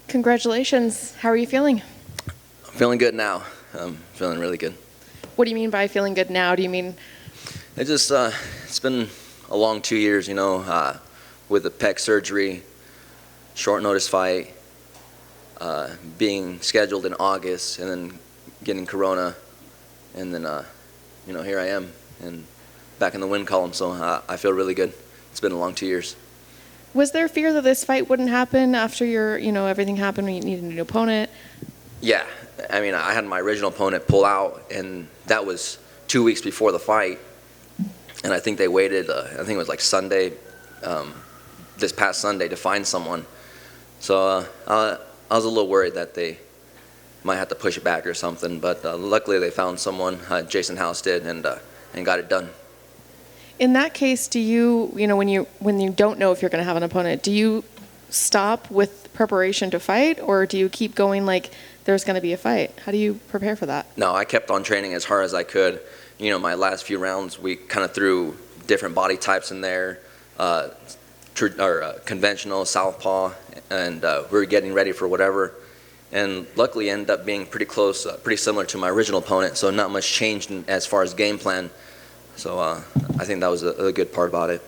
Congratulations. How are you feeling? I'm feeling good now. I'm feeling really good. What do you mean by feeling good now? Do you mean? It's been a long 2 years, with the pec surgery, short notice fight, being scheduled in August, and then getting corona, and then, here I am, and back in the win column, so I feel really good. It's been a long 2 years. Was there fear that this fight wouldn't happen after everything happened when you needed a new opponent? Yeah, I mean, I had my original opponent pull out, and that was 2 weeks before the fight, and I think they waited, I think it was like Sunday, this past Sunday, to find someone. So I was a little worried that they might have to push it back or something, but luckily they found someone, Jason House did, and got it done. In that case, do you, when you don't know if you're going to have an opponent, do you stop with preparation to fight, or do you keep going like there's going to be a fight? How do you prepare for that? No, I kept on training as hard as I could. My last few rounds, we kind of threw different body types in there, conventional, southpaw, and we were getting ready for whatever. And luckily ended up being pretty close, pretty similar to my original opponent, so not much changed as far as game plan. So I think that was a good part about it.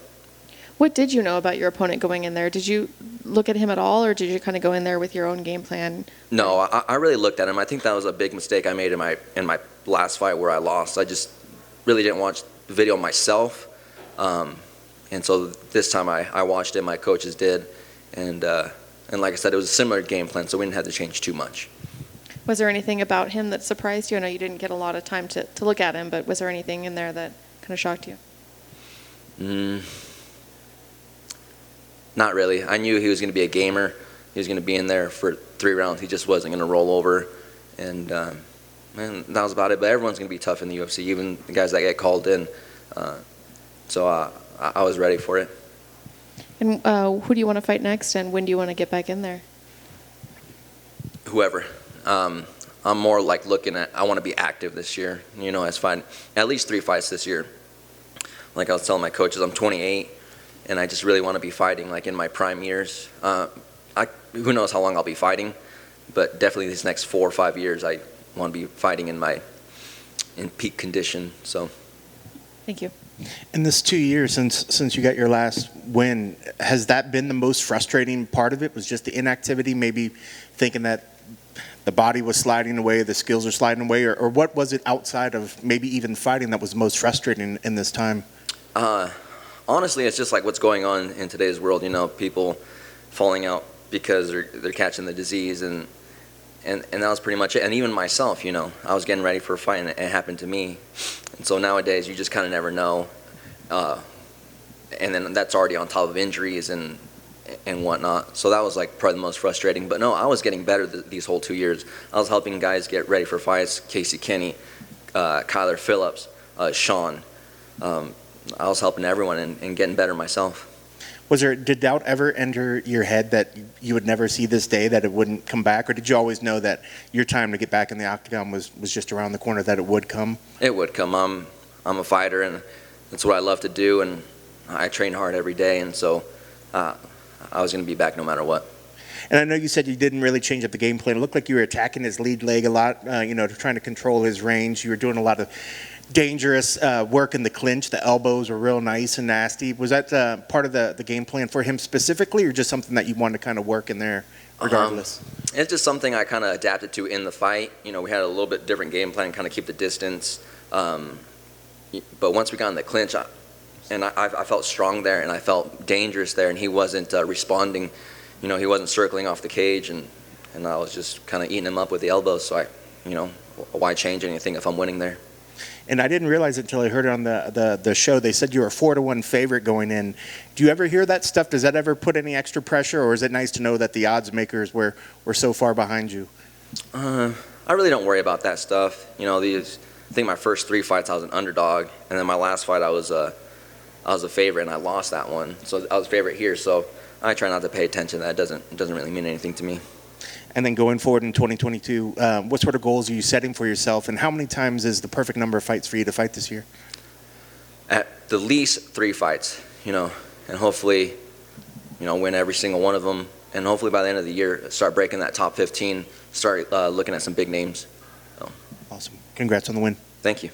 What did you know about your opponent going in there? Did you look at him at all, or did you kind of go in there with your own game plan? No, I really looked at him. I think that was a big mistake I made in my last fight where I lost. I just really didn't watch the video myself, and so this time I watched it. My coaches did, and like I said, it was a similar game plan, so we didn't have to change too much. Was there anything about him that surprised you? I know you didn't get a lot of time to look at him, but was there anything in there that kind of shocked you? Not really. I knew he was going to be a gamer. He was going to be in there for 3 rounds. He just wasn't going to roll over, and that was about it. But everyone's going to be tough in the UFC, even the guys that get called in. So I was ready for it. And who do you want to fight next, and when do you want to get back in there? Whoever. I'm more like looking at, I want to be active this year, as fighting at least 3 fights this year. Like I was telling my coaches, I'm 28, and I just really want to be fighting like in my prime years. Who knows how long I'll be fighting, but definitely these next 4 or 5 years, I want to be fighting in peak condition. So. Thank you. In this 2 years since you got your last win, has that been the most frustrating part of it? Was just the inactivity, maybe thinking that the body was sliding away, the skills are sliding away, or what was it outside of maybe even fighting that was most frustrating in this time? Honestly, it's just like what's going on in today's world. People falling out because they're catching the disease, and that was pretty much it. And even myself, I was getting ready for a fight, and it happened to me. And so nowadays, you just kind of never know. And then that's already on top of injuries and whatnot. So that was like probably the most frustrating. But no, I was getting better these whole 2 years. I was helping guys get ready for fights. Casey Kenny, Kyler Phillips, Sean. I was helping everyone and getting better myself. Did doubt ever enter your head that you would never see this day, that it wouldn't come back? Or did you always know that your time to get back in the octagon was just around the corner, that it would come? It would come. I'm a fighter, and that's what I love to do, and I train hard every day, and so I was going to be back no matter what. And I know you said you didn't really change up the game plan. It looked like you were attacking his lead leg a lot, trying to control his range. You were doing a lot of dangerous work in the clinch. The elbows were real nice and nasty. Was that part of the game plan for him specifically, or just something that you wanted to kind of work in there regardless? It's just something I kind of adapted to in the fight. We had a little bit different game plan, kind of keep the distance. But once we got in the clinch, I felt strong there, and I felt dangerous there, and he wasn't responding. He wasn't circling off the cage, and I was just kind of eating him up with the elbows. So why change anything if I'm winning there? And I didn't realize it until I heard it on the show. They said you were a 4-1 favorite going in. Do you ever hear that stuff? Does that ever put any extra pressure, or is it nice to know that the odds makers were so far behind you? I really don't worry about that stuff. I think my first 3 fights I was an underdog, and then my last fight I was a favorite, and I lost that one. So I was a favorite here. So I try not to pay attention. That doesn't really mean anything to me. And then going forward in 2022, what sort of goals are you setting for yourself, and how many times is the perfect number of fights for you to fight this year? At the least 3 fights, and hopefully, win every single one of them. and hopefully by the end of the year, start breaking that top 15, start looking at some big names. So, Awesome. Congrats on the win. thank you.